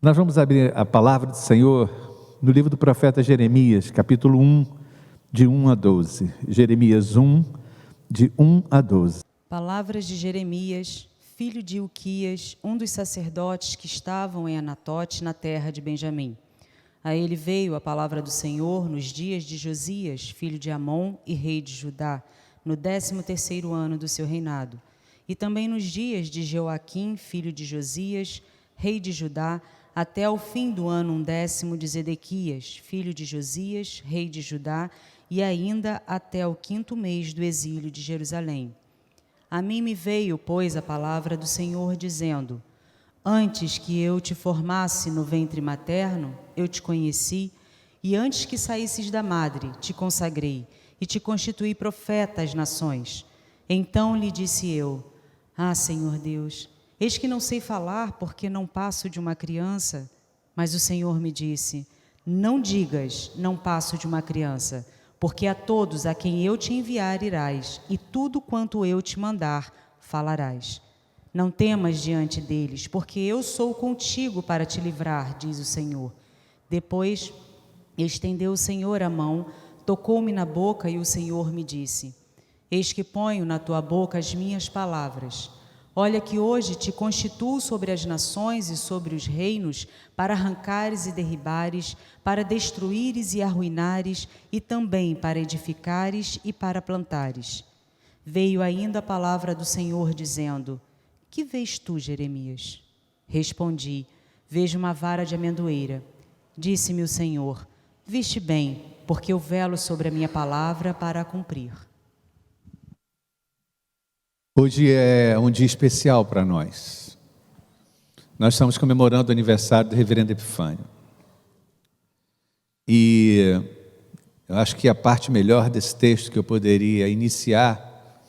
Nós vamos abrir a palavra do Senhor no livro do profeta Jeremias, capítulo 1, de 1 a 12. Jeremias 1, de 1 a 12. Palavras de Jeremias, filho de Ilquias, um dos sacerdotes que estavam em Anatote, na terra de Benjamim. A ele veio a palavra do Senhor nos dias de Josias, filho de Amon e rei de Judá, no 13º ano do seu reinado, e também nos dias de Joaquim, filho de Josias, rei de Judá, até o fim do ano 10º de Zedequias, filho de Josias, rei de Judá, e ainda até o 5º mês do exílio de Jerusalém. A mim me veio, pois, a palavra do Senhor, dizendo: Antes que eu te formasse no ventre materno, eu te conheci, e antes que saísses da madre, te consagrei, e te constituí profeta às nações. Então lhe disse eu: Ah, Senhor Deus, eis que não sei falar, porque não passo de uma criança. Mas o Senhor me disse: Não digas, não passo de uma criança, porque a todos a quem eu te enviar irás, e tudo quanto eu te mandar falarás. Não temas diante deles, porque eu sou contigo para te livrar, diz o Senhor. Depois estendeu o Senhor a mão, tocou-me na boca, e o Senhor me disse: Eis que ponho na tua boca as minhas palavras. Olha que hoje te constituo sobre as nações e sobre os reinos, para arrancares e derribares, para destruíres e arruinares, e também para edificares e para plantares. Veio ainda a palavra do Senhor, dizendo: Que vês tu, Jeremias? Respondi: Vejo uma vara de amendoeira. Disse-me o Senhor: Viste bem, porque eu velo sobre a minha palavra para a cumprir. Hoje é um dia especial para nós. Nós estamos comemorando o aniversário do reverendo Epifânio. E eu acho que a parte melhor desse texto que eu poderia iniciar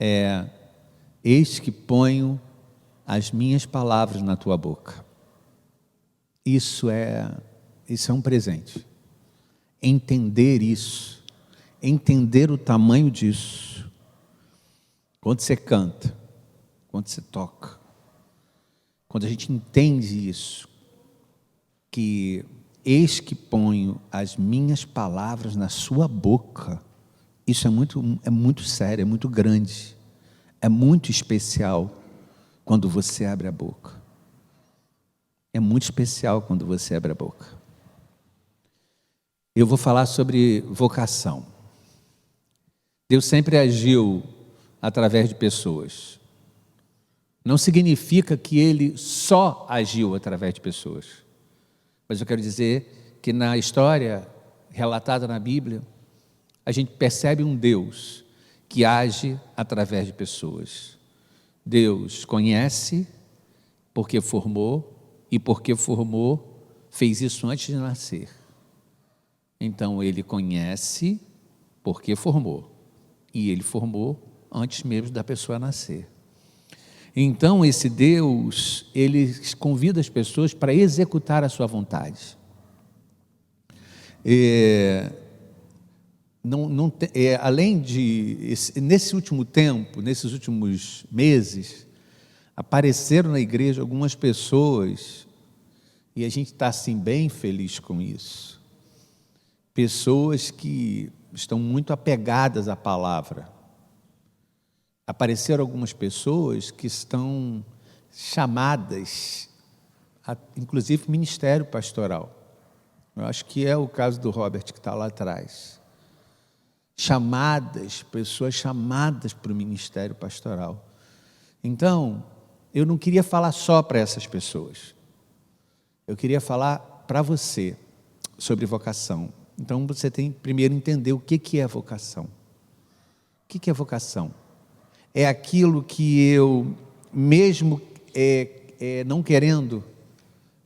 é: Eis que ponho as minhas palavras na tua boca. Isso é um presente. Entender isso, entender o tamanho disso. Quando você canta, quando você toca, quando a gente entende isso, que eis que ponho as minhas palavras na sua boca, isso é muito sério, é muito grande, é muito especial quando você abre a boca. É muito especial quando você abre a boca. Eu vou falar sobre vocação. Deus sempre agiu através de pessoas. Não significa que Ele só agiu através de pessoas. Mas eu quero dizer que na história relatada na Bíblia, a gente percebe um Deus que age através de pessoas. Deus conhece porque formou, e porque formou, fez isso antes de nascer. Então Ele conhece porque formou, e Ele formou antes mesmo da pessoa nascer. Então esse Deus, Ele convida as pessoas para executar a sua vontade. Além de, nesse último tempo, nesses últimos meses, apareceram na igreja algumas pessoas, e a gente está assim bem feliz com isso, pessoas que estão muito apegadas à palavra. Apareceram algumas pessoas que estão chamadas, inclusive ministério pastoral. Eu acho que é o caso do Robert, que está lá atrás. Pessoas chamadas para o ministério pastoral. Então, eu não queria falar só para essas pessoas. Eu queria falar para você sobre vocação. Então, você tem que primeiro entender o que é vocação. O que é vocação? É aquilo que eu, mesmo não querendo,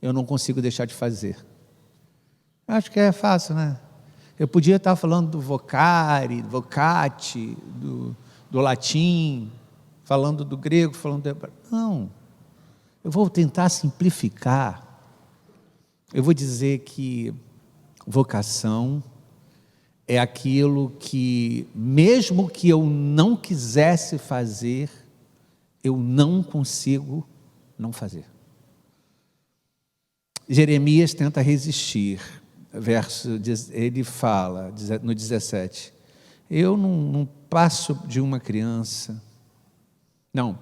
eu não consigo deixar de fazer. Acho que é fácil, né? Eu podia estar falando do vocare, vocate, do latim, falando do grego, falando do hebraico. Não, eu vou tentar simplificar. Eu vou dizer que vocação é aquilo que, mesmo que eu não quisesse fazer, eu não consigo não fazer. Jeremias tenta resistir. Ele fala no 17: eu não passo de uma criança. Não,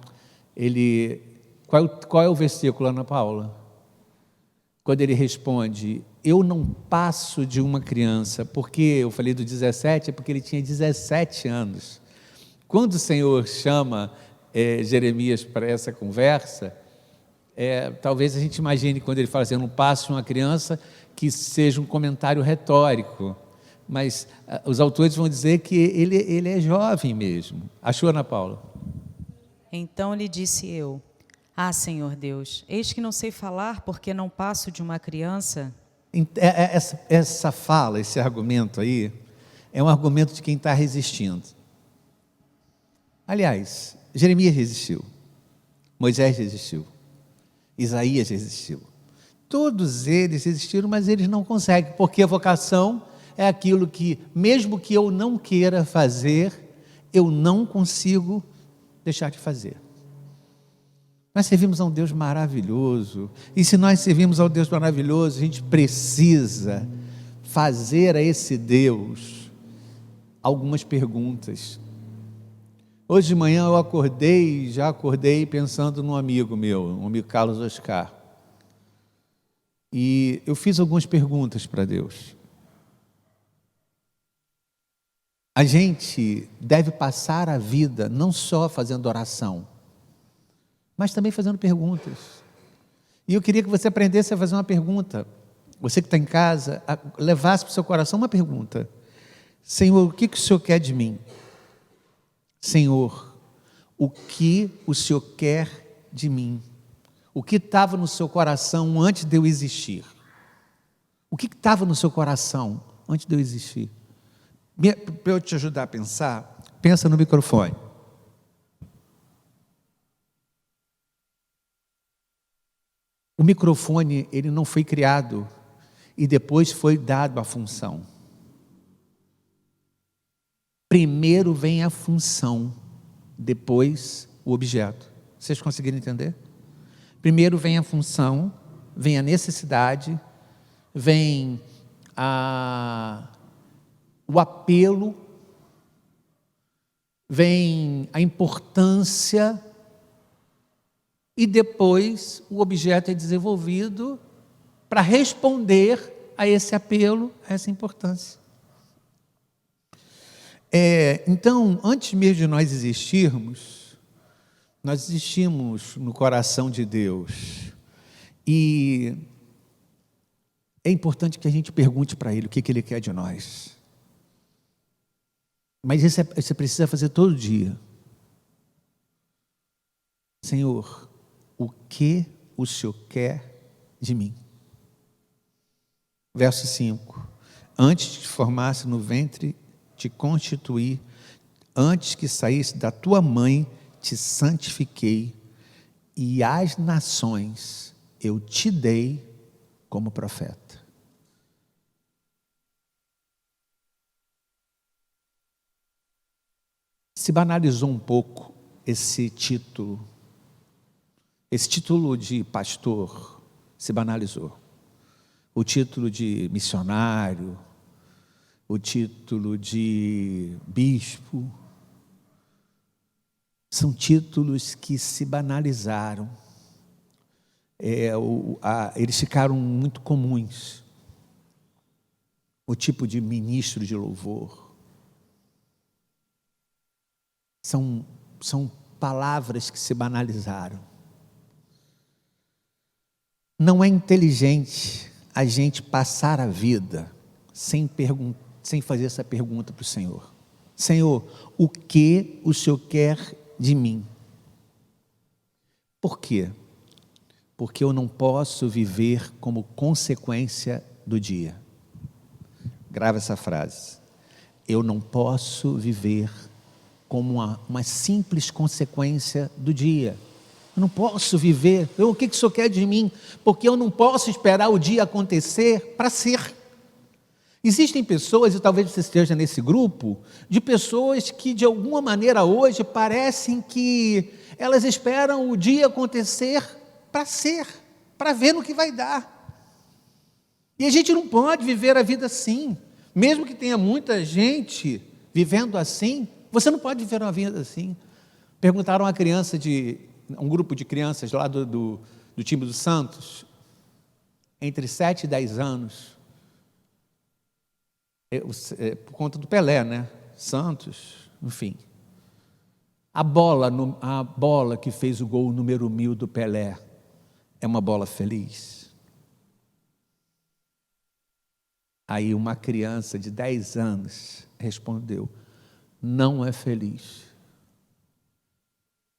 qual é o versículo, Ana Paula? Quando ele responde: eu não passo de uma criança. Porque eu falei do 17, é porque ele tinha 17 anos. Quando o Senhor chama Jeremias para essa conversa, talvez a gente imagine, quando ele fala assim, eu não passo de uma criança, que seja um comentário retórico. Mas os autores vão dizer que ele é jovem mesmo. Achou, Ana Paula? Então lhe disse eu: ah, Senhor Deus, eis que não sei falar, porque não passo de uma criança. Essa fala, esse argumento aí, é um argumento de quem está resistindo. Aliás, Jeremias resistiu, Moisés resistiu, Isaías resistiu. Todos eles resistiram, mas eles não conseguem, porque a vocação é aquilo que, mesmo que eu não queira fazer, eu não consigo deixar de fazer. Nós servimos a um Deus maravilhoso, e se nós servimos a um Deus maravilhoso, a gente precisa fazer a esse Deus algumas perguntas. Hoje de manhã eu já acordei pensando num amigo meu, um amigo Carlos Oscar, e eu fiz algumas perguntas para Deus. A gente deve passar a vida não só fazendo oração, mas também fazendo perguntas. E eu queria que você aprendesse a fazer uma pergunta. Você que está em casa, levasse para o seu coração uma pergunta: Senhor, o que o Senhor quer de mim? Senhor, o que o Senhor quer de mim? O que estava no seu coração antes de eu existir? O que estava no seu coração antes de eu existir? Para eu te ajudar a pensar, pensa no microfone. O microfone, ele não foi criado e depois foi dado a função. Primeiro vem a função, depois o objeto. Vocês conseguiram entender? Primeiro vem a função, vem a necessidade, vem o apelo, vem a importância, e depois o objeto é desenvolvido para responder a esse apelo, a essa importância. Então, antes mesmo de nós existirmos, nós existimos no coração de Deus. E é importante que a gente pergunte para Ele o que Ele quer de nós. Mas isso você precisa fazer todo dia. Senhor, o que o Senhor quer de mim? Verso 5. Antes de te formasse no ventre, te constituí, antes que saísse da tua mãe, te santifiquei, e às nações eu te dei como profeta. Se banalizou um pouco esse título de pastor se banalizou. O título de missionário, o título de bispo, são títulos que se banalizaram. Eles ficaram muito comuns. O tipo de ministro de louvor. São palavras que se banalizaram. Não é inteligente a gente passar a vida sem fazer essa pergunta para o Senhor. Senhor, o que o Senhor quer de mim? Por quê? Porque eu não posso viver como consequência do dia. Grava essa frase. Eu não posso viver como uma simples consequência do dia. Eu não posso viver. O que o Senhor quer de mim? Porque eu não posso esperar o dia acontecer para ser. Existem pessoas, e talvez você esteja nesse grupo, de pessoas que de alguma maneira hoje parecem que elas esperam o dia acontecer para ser, para ver no que vai dar. E a gente não pode viver a vida assim. Mesmo que tenha muita gente vivendo assim, você não pode viver uma vida assim. Perguntaram a um grupo de crianças lá do time do Santos, entre 7 e 10 anos, por conta do Pelé, né? Santos, enfim. A bola que fez o gol número 1000 do Pelé é uma bola feliz? Aí uma criança de 10 anos respondeu: não é feliz.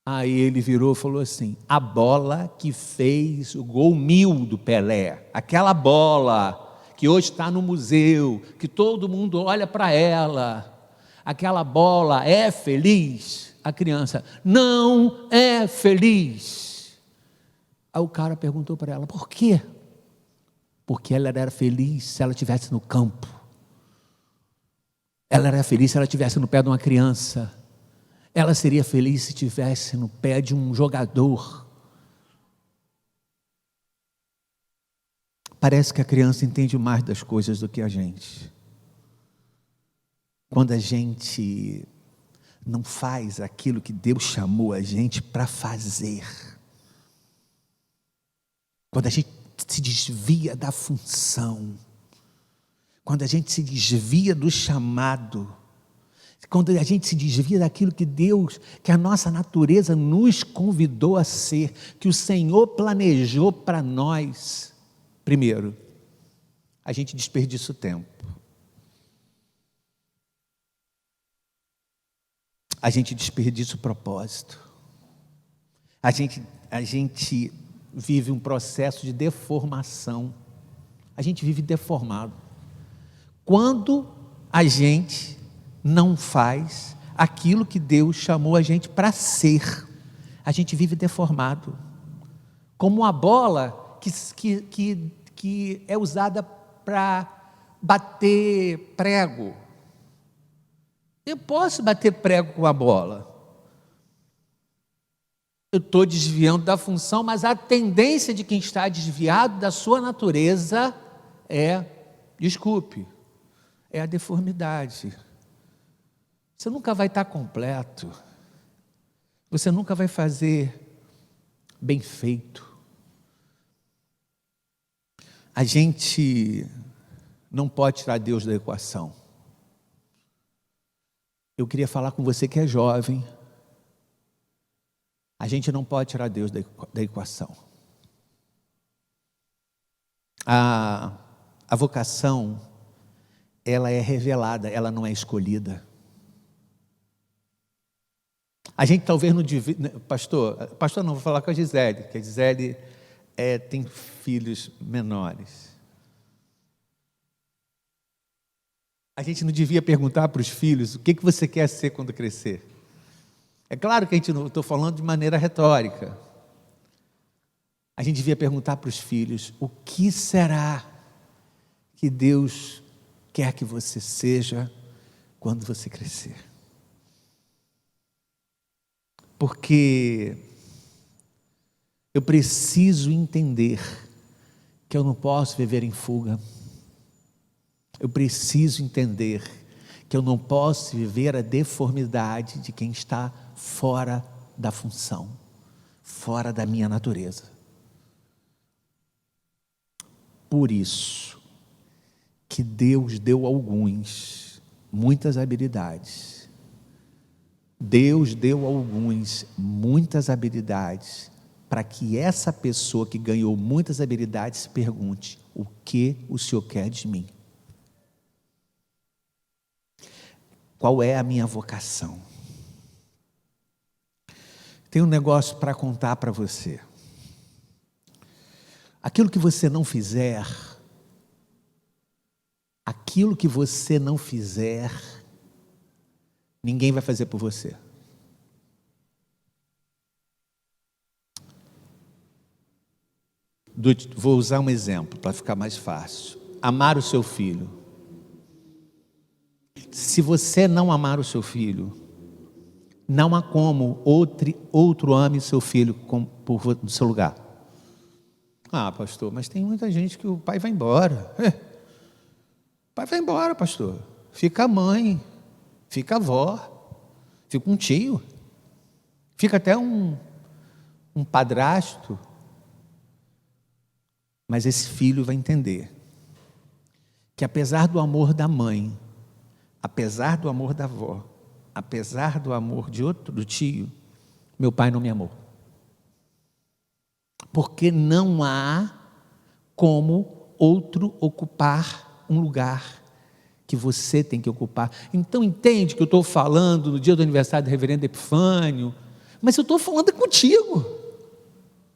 Aí ele virou e falou assim: a bola que fez o gol 1000 do Pelé, aquela bola que hoje está no museu, que todo mundo olha para ela, aquela bola é feliz? A criança: não é feliz. Aí o cara perguntou para ela: por quê? Porque ela era feliz se ela estivesse no campo. Ela era feliz se ela estivesse no pé de uma criança. Ela seria feliz se estivesse no pé de um jogador. Parece que a criança entende mais das coisas do que a gente. Quando a gente não faz aquilo que Deus chamou a gente para fazer. Quando a gente se desvia da função, quando a gente se desvia do chamado, quando a gente se desvia daquilo que Deus, que a nossa natureza nos convidou a ser, que o Senhor planejou para nós, primeiro, a gente desperdiça o tempo. A gente desperdiça o propósito. A gente vive um processo de deformação. A gente vive deformado. Quando a gente não faz aquilo que Deus chamou a gente para ser, a gente vive deformado. Como uma bola que é usada para bater prego. Eu posso bater prego com a bola. Eu estou desviando da função, mas a tendência de quem está desviado da sua natureza é a deformidade. Você nunca vai estar completo. Você nunca vai fazer bem feito. A gente não pode tirar Deus da equação. Eu queria falar com você que é jovem. A gente não pode tirar Deus da equação. A vocação, ela é revelada, ela não é escolhida. A gente talvez não devia... Pastor não, vou falar com a Gisele, que a Gisele tem filhos menores. A gente não devia perguntar para os filhos: o que você quer ser quando crescer? É claro que a gente não estou falando de maneira retórica. A gente devia perguntar para os filhos: o que será que Deus quer que você seja quando você crescer? Porque eu preciso entender que eu não posso viver em fuga. Eu preciso entender que eu não posso viver a deformidade de quem está fora da função, fora da minha natureza. Por isso que Deus deu a alguns muitas habilidades. Deus deu a alguns muitas habilidades para que essa pessoa que ganhou muitas habilidades se pergunte: o que o Senhor quer de mim? Qual é a minha vocação? Tem um negócio para contar para você. Aquilo que você não fizer, ninguém vai fazer por você. Vou usar um exemplo para ficar mais fácil. Amar o seu filho. Se você não amar o seu filho, não há como outro ame o seu filho no seu lugar. Ah, pastor, mas tem muita gente que o pai vai embora. O pai vai embora, pastor. Fica a mãe, fica a avó, fica um tio, fica até um padrasto. Mas esse filho vai entender que apesar do amor da mãe, apesar do amor da avó, apesar do amor do tio, meu pai não me amou. Porque não há como outro ocupar um lugar que você tem que ocupar. Então entende que eu estou falando no dia do aniversário do reverendo Epifânio, mas eu estou falando contigo,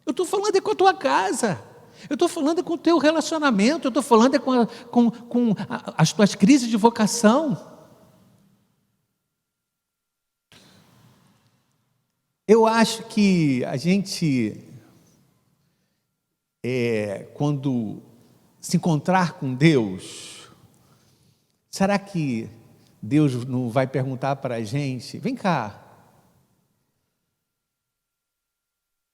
eu estou falando com a tua casa, eu estou falando com o teu relacionamento, eu estou falando com as tuas crises de vocação. Eu acho que a gente, quando se encontrar com Deus, será que Deus não vai perguntar para a gente, vem cá,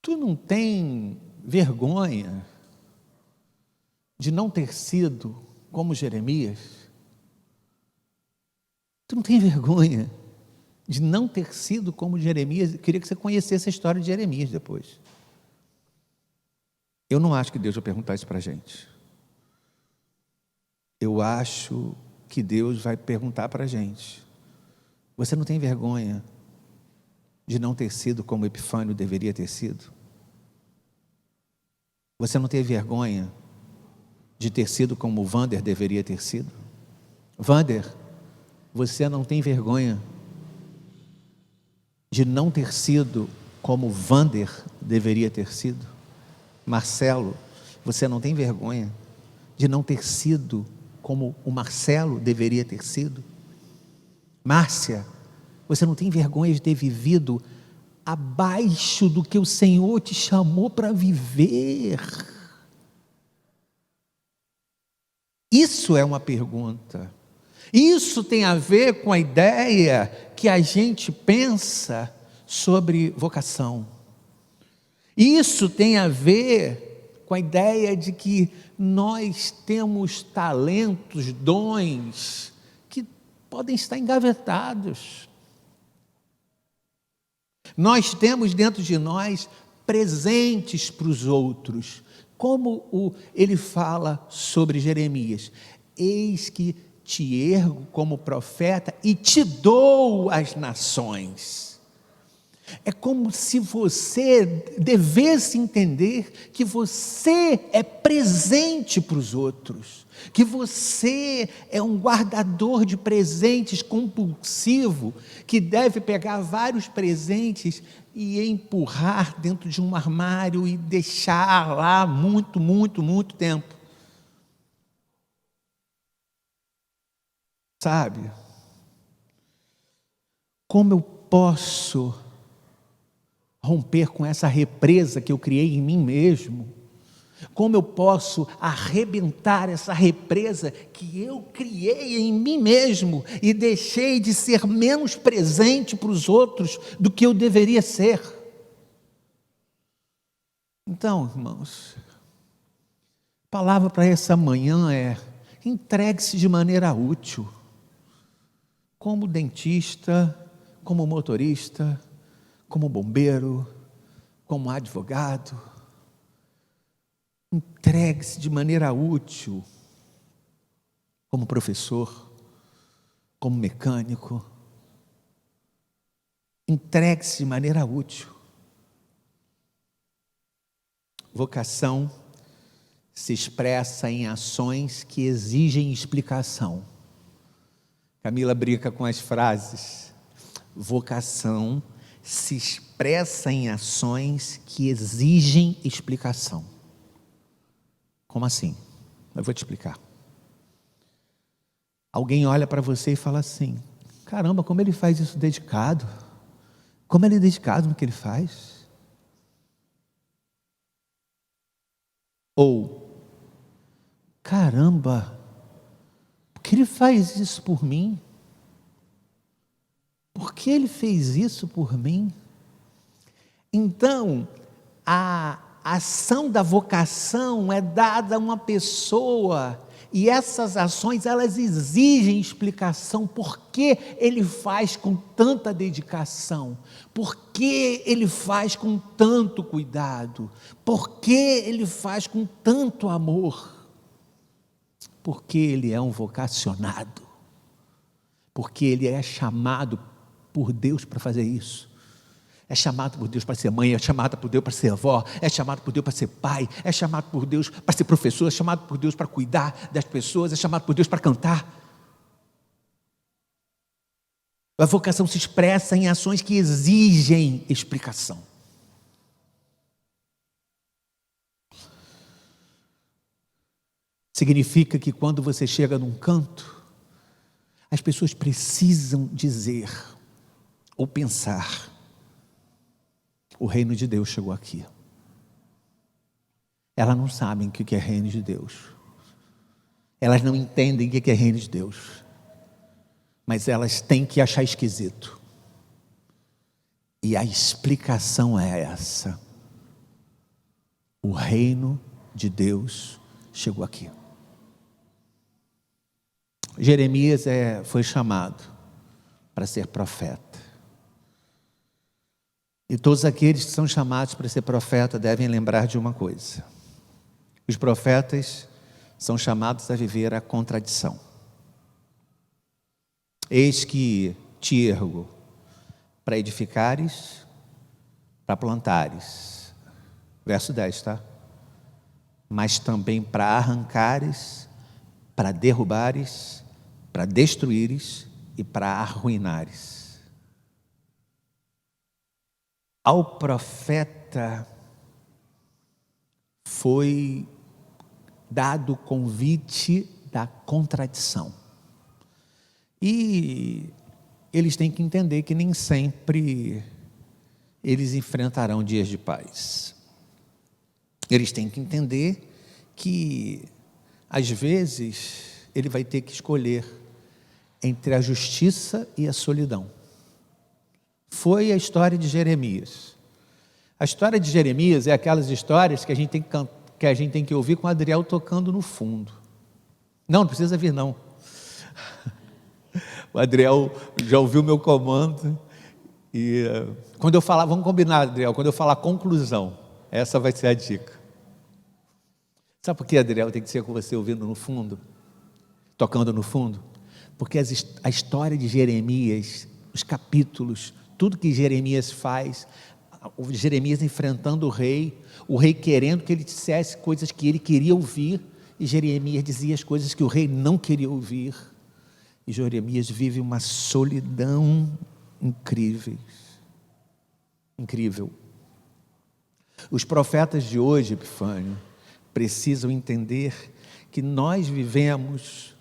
tu não tem vergonha de não ter sido como Jeremias? Tu não tem vergonha de não ter sido como Jeremias? Eu queria que você conhecesse a história de Jeremias depois. Eu não acho que Deus vai perguntar isso para a gente. Eu acho que Deus vai perguntar para a gente, você não tem vergonha de não ter sido como Epifânio deveria ter sido? Você não tem vergonha de ter sido como Wander deveria ter sido? Wander, você não tem vergonha de não ter sido como Wander deveria ter sido? Marcelo, você não tem vergonha de não ter sido como o Marcelo deveria ter sido? Márcia, você não tem vergonha de ter vivido abaixo do que o Senhor te chamou para viver? Isso é uma pergunta. Isso tem a ver com a ideia que a gente pensa sobre vocação. Isso tem a ver com a ideia de que nós temos talentos, dons, que podem estar engavetados. Nós temos dentro de nós presentes para os outros. Como ele fala sobre Jeremias: eis que te ergo como profeta e te dou as nações. É como se você devesse entender que você é presente para os outros, que você é um guardador de presentes compulsivo, que deve pegar vários presentes e empurrar dentro de um armário e deixar lá muito, muito, muito tempo. Sabe? Como eu posso romper com essa represa que eu criei em mim mesmo? Como eu posso arrebentar essa represa que eu criei em mim mesmo e deixei de ser menos presente para os outros do que eu deveria ser? Então, irmãos, a palavra para essa manhã é: entregue-se de maneira útil, como dentista, como motorista, como bombeiro, como advogado. Entregue-se de maneira útil, como professor, como mecânico. Entregue-se de maneira útil. Vocação se expressa em ações que exigem explicação. Camila brinca com as frases. Vocação se expressa em ações que exigem explicação. Como assim? Eu vou te explicar. Alguém olha para você e fala assim: caramba, como ele faz isso dedicado? Como ele é dedicado no que ele faz? Ou, caramba, por que ele faz isso por mim? Por que ele fez isso por mim? Então, a ação da vocação é dada a uma pessoa, e essas ações, elas exigem explicação. Por que ele faz com tanta dedicação? Por que ele faz com tanto cuidado? Por que ele faz com tanto amor? Porque ele é um vocacionado. Porque ele é chamado por Deus para fazer isso. É chamado por Deus para ser mãe, é chamado por Deus para ser avó, é chamado por Deus para ser pai, é chamado por Deus para ser professor, é chamado por Deus para cuidar das pessoas, é chamado por Deus para cantar. A vocação se expressa em ações que exigem explicação. Significa que quando você chega num canto, as pessoas precisam dizer ou pensar: o reino de Deus chegou aqui. Elas não sabem o que é reino de Deus. Elas não entendem o que é reino de Deus. Mas elas têm que achar esquisito. E a explicação é essa: o reino de Deus chegou aqui. Jeremias foi chamado para ser profeta. E todos aqueles que são chamados para ser profeta devem lembrar de uma coisa: os profetas são chamados a viver a contradição. Eis que te ergo para edificares, para plantares. Verso 10, tá? Mas também para arrancares, para derrubares, para destruíres e para arruinares. Ao profeta foi dado o convite da contradição. E eles têm que entender que nem sempre eles enfrentarão dias de paz. Eles têm que entender que, às vezes, ele vai ter que escolher entre a justiça e a solidão. Foi a história de Jeremias. A história de Jeremias é aquelas histórias que a gente tem que ouvir com o Adriel tocando no fundo. Não precisa vir não. O Adriel já ouviu meu comando. E quando eu falar, vamos combinar, Adriel, quando eu falar conclusão, essa vai ser a dica. Sabe por que, Adriel, tem que ser com você ouvindo no fundo? Tocando no fundo? Porque a história de Jeremias, os capítulos, tudo que Jeremias faz, o Jeremias enfrentando o rei querendo que ele dissesse coisas que ele queria ouvir, e Jeremias dizia as coisas que o rei não queria ouvir, e Jeremias vive uma solidão incrível. Os profetas de hoje, Epifânio, precisam entender que nós vivemos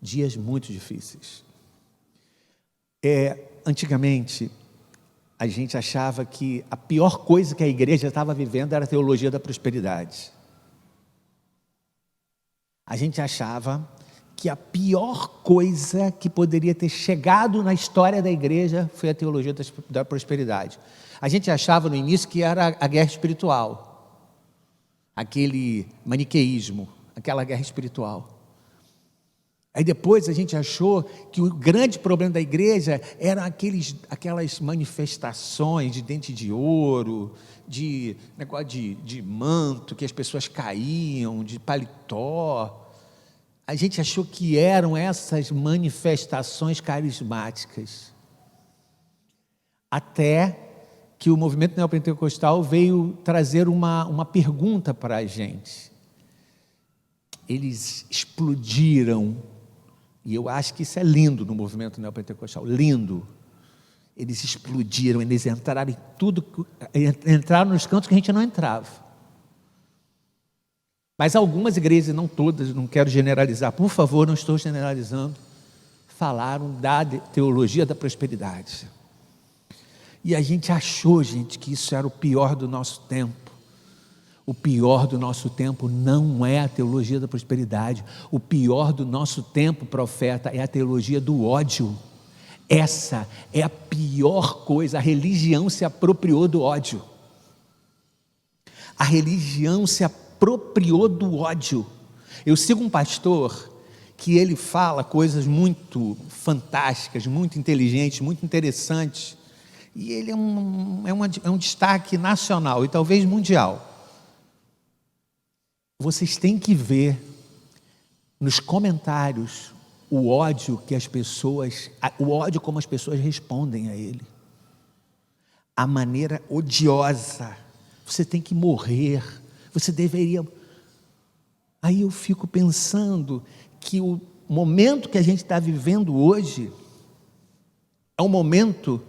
dias muito difíceis. Antigamente, a gente achava que a pior coisa que a igreja estava vivendo era a teologia da prosperidade. A gente achava que a pior coisa que poderia ter chegado na história da igreja foi a teologia da prosperidade. A gente achava no início que era a guerra espiritual, aquele maniqueísmo, aquela guerra espiritual. Aí depois a gente achou que o grande problema da igreja eram aquelas manifestações de dente de ouro, de negócio de manto, que as pessoas caíam, de paletó. A gente achou que eram essas manifestações carismáticas. Até que o movimento neopentecostal veio trazer uma pergunta para a gente. Eles explodiram. E eu acho que isso é lindo no movimento neopentecostal, lindo. Eles explodiram, eles entraram em tudo, entraram nos cantos que a gente não entrava. Mas algumas igrejas, não todas, não quero generalizar, por favor, não estou generalizando, falaram da teologia da prosperidade. E a gente achou, gente, que isso era o pior do nosso tempo. O pior do nosso tempo não é a teologia da prosperidade. O pior do nosso tempo, profeta, é a teologia do ódio. Essa é a pior coisa. A religião se apropriou do ódio. A religião se apropriou do ódio. Eu sigo um pastor que ele fala coisas muito fantásticas, muito inteligentes, muito interessantes. E ele é um destaque nacional e talvez mundial. Vocês têm que ver nos comentários o ódio como as pessoas respondem a ele. A maneira odiosa. Você tem que morrer. Você deveria... Aí eu fico pensando que o momento que a gente está vivendo hoje é um momento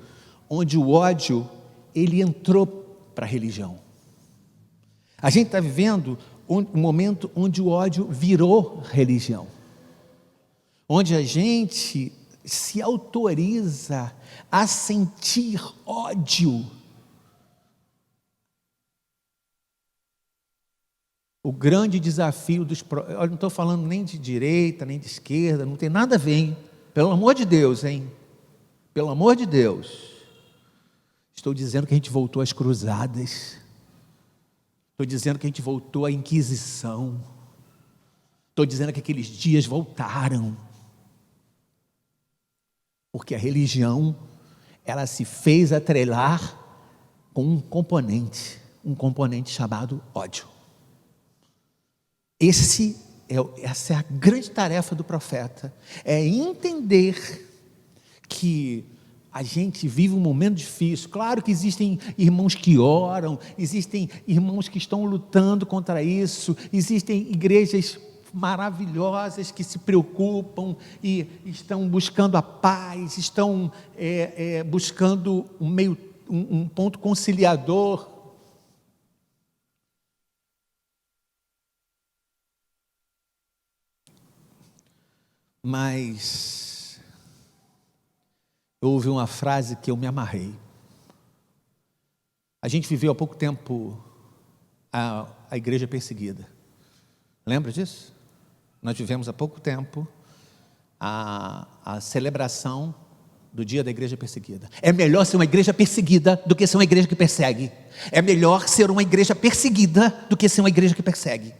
onde o ódio, ele entrou para a religião. A gente está vivendo um momento onde o ódio virou religião. Onde a gente se autoriza a sentir ódio. O grande desafio eu não estou falando nem de direita, nem de esquerda, não tem nada a ver, hein? Pelo amor de Deus, hein? Pelo amor de Deus. Estou dizendo que a gente voltou às cruzadas. Estou dizendo que a gente voltou à Inquisição. Estou dizendo que aqueles dias voltaram. Porque a religião, ela se fez atrelar com um componente chamado ódio. Essa é a grande tarefa do profeta, é entender que a gente vive um momento difícil. Claro que existem irmãos que oram, existem irmãos que estão lutando contra isso, existem igrejas maravilhosas que se preocupam e estão buscando a paz, estão buscando um ponto conciliador. Mas eu ouvi uma frase que eu me amarrei. A gente viveu há pouco tempo a igreja perseguida. Lembra disso? Nós vivemos há pouco tempo a celebração do dia da igreja perseguida. É melhor ser uma igreja perseguida do que ser uma igreja que persegue. É melhor ser uma igreja perseguida do que ser uma igreja que persegue.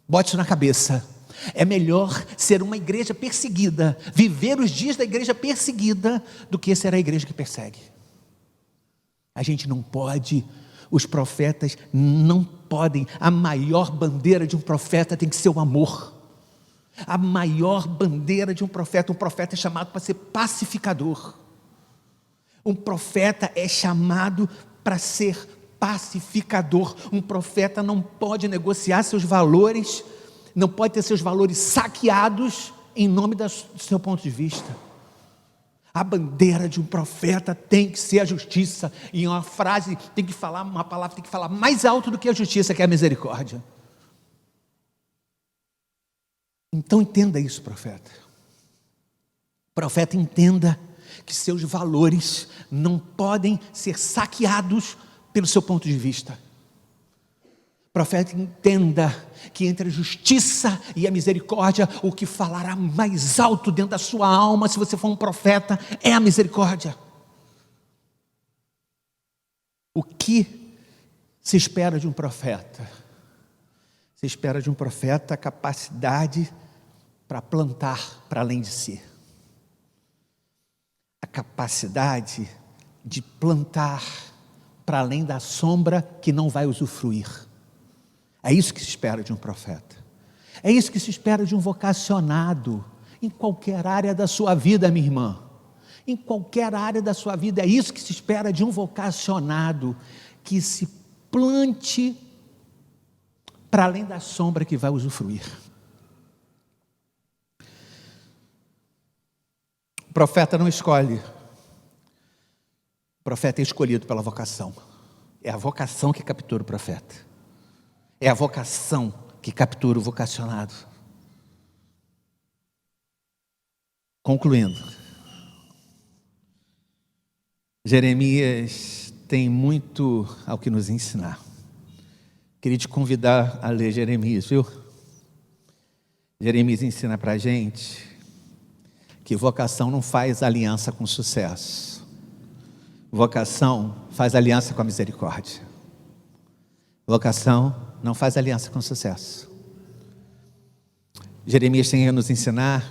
Bote isso na cabeça. É melhor ser uma igreja perseguida, viver os dias da igreja perseguida, do que ser a igreja que persegue. A gente não pode, os profetas não podem, a maior bandeira de um profeta tem que ser o amor. A maior bandeira de um profeta é chamado para ser pacificador. Um profeta é chamado para ser pacificador. Um profeta não pode negociar seus valores, não pode ter seus valores saqueados em nome do seu ponto de vista. A bandeira de um profeta tem que ser a justiça. E uma frase tem que falar, uma palavra tem que falar mais alto do que a justiça, que é a misericórdia. Então entenda isso, profeta. Profeta, entenda que seus valores não podem ser saqueados pelo seu ponto de vista. Profeta, entenda que entre a justiça e a misericórdia, o que falará mais alto dentro da sua alma, se você for um profeta, é a misericórdia. O que se espera de um profeta? Se espera de um profeta a capacidade para plantar para além de si. A capacidade de plantar para além da sombra que não vai usufruir. É isso que se espera de um profeta. É isso que se espera de um vocacionado, em qualquer área da sua vida, minha irmã. Em qualquer área da sua vida, é isso que se espera de um vocacionado, que se plante para além da sombra que vai usufruir. O profeta não escolhe. O profeta é escolhido pela vocação. É a vocação que captura o profeta. É a vocação que captura o vocacionado. Concluindo, Jeremias tem muito ao que nos ensinar. Queria te convidar a ler Jeremias, viu? Jeremias ensina para a gente que vocação não faz aliança com sucesso. Vocação faz aliança com a misericórdia. Vocação não faz aliança com sucesso. Jeremias tem a nos ensinar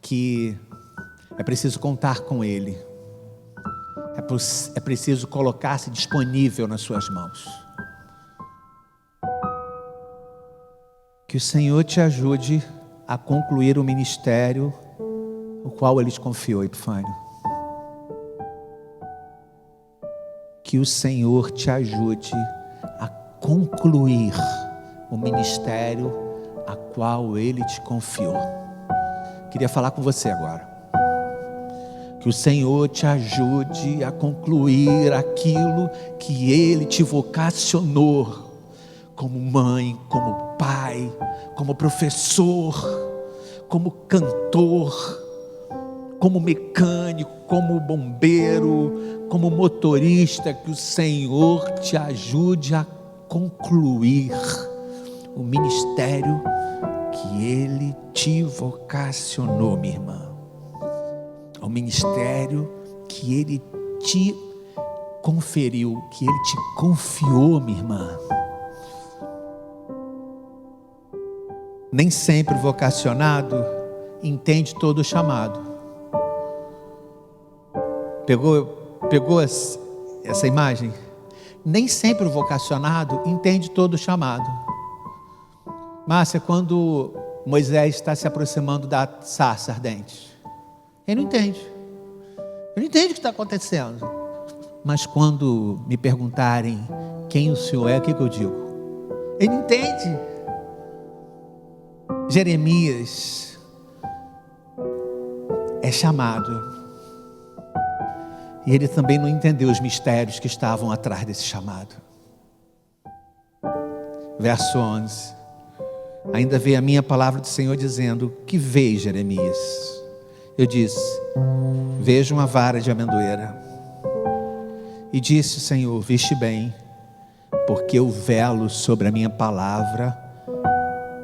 que é preciso contar com Ele. É preciso colocar-se disponível nas suas mãos. Que o Senhor te ajude a concluir o ministério o qual Ele te confiou, Epifânio. Que o Senhor te ajude a concluir o ministério a qual Ele te confiou. Queria falar com você agora. Que o Senhor te ajude a concluir aquilo que Ele te vocacionou, como mãe, como pai, como professor, como cantor, como mecânico, como bombeiro, como motorista. Que o Senhor te ajude a concluir o ministério que Ele te vocacionou, minha irmã. O ministério que Ele te conferiu, que Ele te confiou, minha irmã. Nem sempre o vocacionado entende todo o chamado. Pegou essa imagem? Nem sempre o vocacionado entende todo o chamado. Márcia, quando Moisés está se aproximando da sarça ardente, ele não entende. Ele não entende o que está acontecendo. Mas quando me perguntarem quem o Senhor é, o que eu digo? Ele não entende. Jeremias é chamado. E ele também não entendeu os mistérios que estavam atrás desse chamado. Verso 11. Ainda veio a minha palavra do Senhor dizendo: que vês, Jeremias? Eu disse: vejo uma vara de amendoeira. E disse o Senhor: viste bem, porque eu velo sobre a minha palavra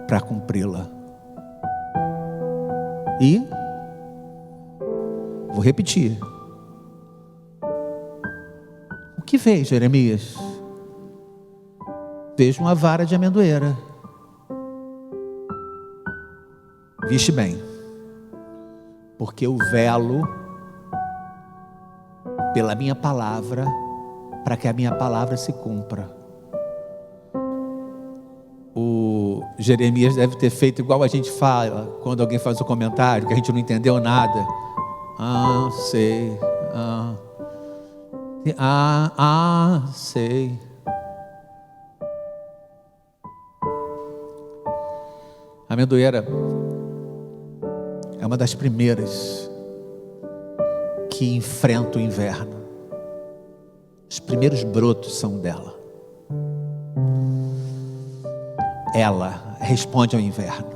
para cumpri-la. E vou repetir. O que vês, Jeremias? Vejo uma vara de amendoeira. Viste bem, porque eu velo pela minha palavra, para que a minha palavra se cumpra. O Jeremias deve ter feito igual a gente fala quando alguém faz um comentário que a gente não entendeu nada. Sei. Sei. A amendoeira é uma das primeiras que enfrenta o inverno. Os primeiros brotos são dela. Ela responde ao inverno.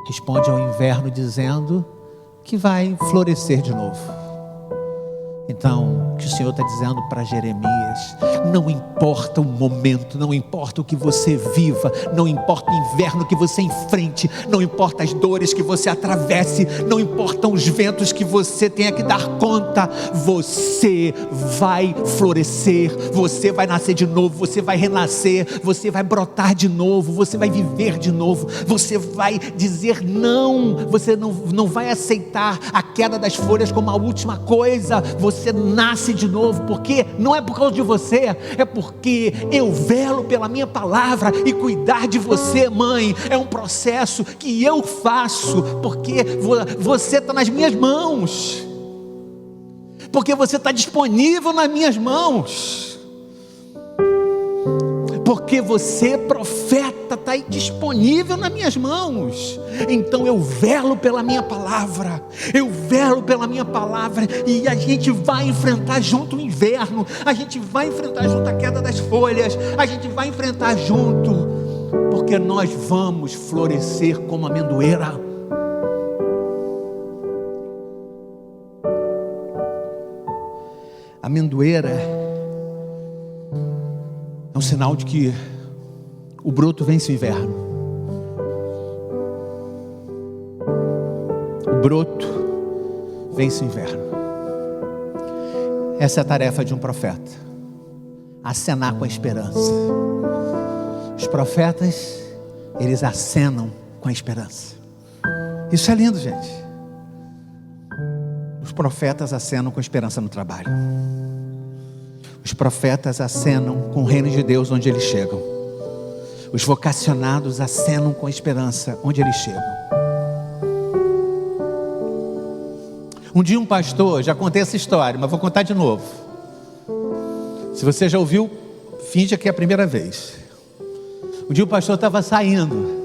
Responde ao inverno dizendo que vai florescer de novo. Então, o que o Senhor está dizendo para Jeremias: não importa o momento, não importa o que você viva, não importa o inverno que você enfrente, não importa as dores que você atravesse, não importam os ventos que você tenha que dar conta, você vai florescer, você vai nascer de novo, você vai renascer, você vai brotar de novo, você vai viver de novo, você vai dizer não, você não vai aceitar a queda das folhas como a última coisa, você nasce de novo, porque não é por causa de você, é porque eu velo pela minha palavra. E cuidar de você, mãe, é um processo que eu faço, porque você está nas minhas mãos, porque você está disponível nas minhas mãos, porque você, profeta, está aí disponível nas minhas mãos. Então eu velo pela minha palavra, eu velo pela minha palavra, e a gente vai enfrentar junto o inverno, a gente vai enfrentar junto a queda das folhas, a gente vai enfrentar junto, porque nós vamos florescer como a amendoeira. A amendoeira é um sinal de que o broto vence o inverno. O broto vence o inverno. Essa é a tarefa de um profeta: acenar com a esperança. Os profetas, eles acenam com a esperança. Isso é lindo, gente. Os profetas acenam com esperança no trabalho. Os profetas acenam com o reino de Deus onde eles chegam. Os vocacionados acenam com esperança onde eles chegam. Um dia um pastor, já contei essa história, mas vou contar de novo. Se você já ouviu, finja que é a primeira vez. Um dia o pastor estava saindo.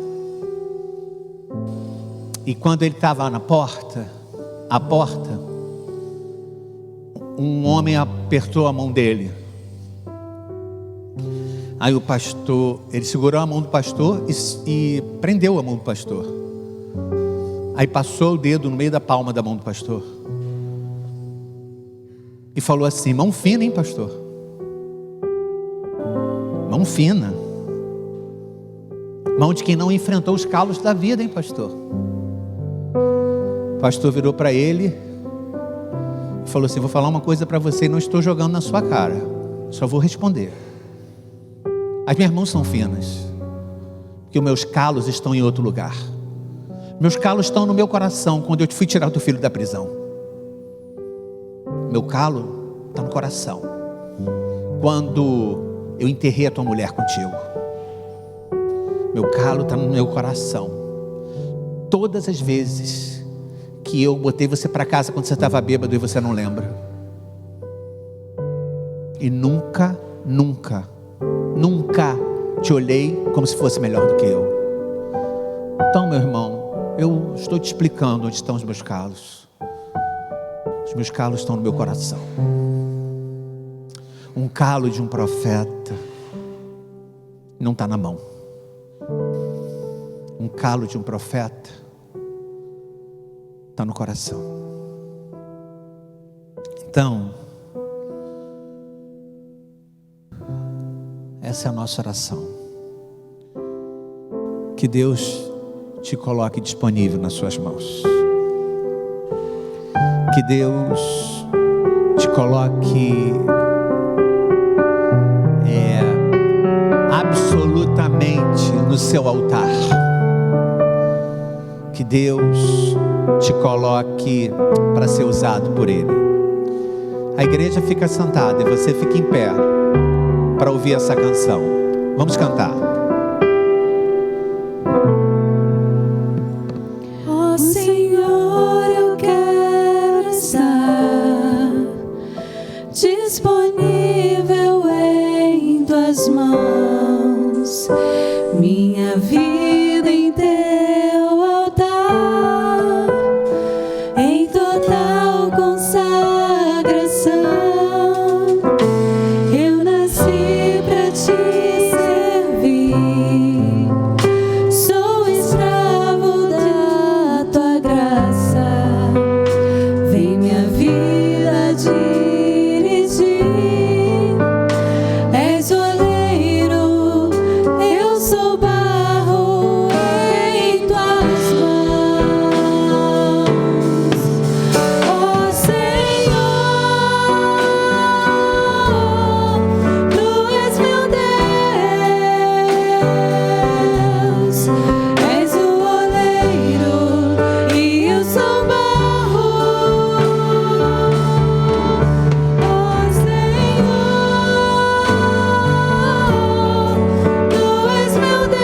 E quando ele estava na porta, um homem apertou a mão dele. Aí o pastor, ele segurou a mão do pastor e prendeu a mão do pastor. Aí passou o dedo no meio da palma da mão do pastor. E falou assim: mão fina, hein, pastor? Mão fina. Mão de quem não enfrentou os calos da vida, hein, pastor? O pastor virou para ele e falou assim: vou falar uma coisa para você e não estou jogando na sua cara, só vou responder. As minhas mãos são finas, porque os meus calos estão em outro lugar. Meus calos estão no meu coração, quando eu fui tirar o teu filho da prisão. Meu calo está no coração, quando eu enterrei a tua mulher contigo. Meu calo está no meu coração. Todas as vezes que eu botei você para casa quando você estava bêbado e você não lembra. E nunca te olhei como se fosse melhor do que eu. Então, meu irmão, eu estou te explicando onde estão os meus calos. Os meus calos estão no meu coração. Um calo de um profeta não está na mão. Um calo de um profeta está no coração. Então, essa é a nossa oração. Que Deus te coloque disponível nas suas mãos. Que Deus te coloque absolutamente no seu altar. Que Deus te coloque para ser usado por Ele. A igreja fica sentada e você fica em pé para ouvir essa canção. Vamos cantar. Ó Senhor, eu quero estar disponível em tuas mãos, minha vida em teu altar, em total consagração. Eu nasci pra te servir, sou escravo da tua graça, vem minha vida dirigir. És oleiro, eu sou barro em tuas mãos. Ó Senhor, tu és meu Deus, és o oleiro e eu sou barro. Ó Senhor, tu és meu Deus,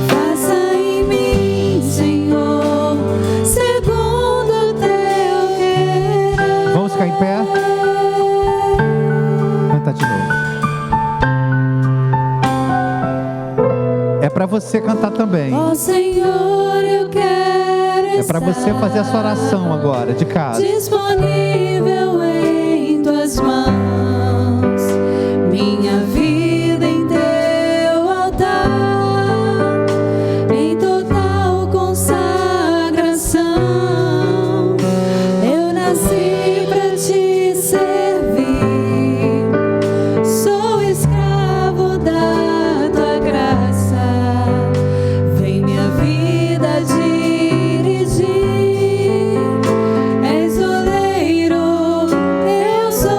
faça em mim, Senhor, segundo o teu querer. Vamos ficar em pé? Canta de novo. É para você cantar também. Ó Senhor, eu quero É para você fazer essa oração agora, de casa. disponível em tuas mãos, minha vida em teu altar, em total consagração. Eu nasci pra te servir, sou escravo da tua graça, vem minha vida dirigir. És oleiro, eu sou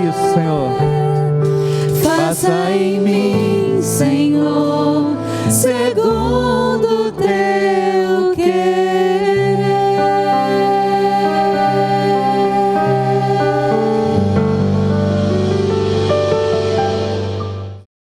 isso, Senhor. Faça em mim, Senhor, segundo o teu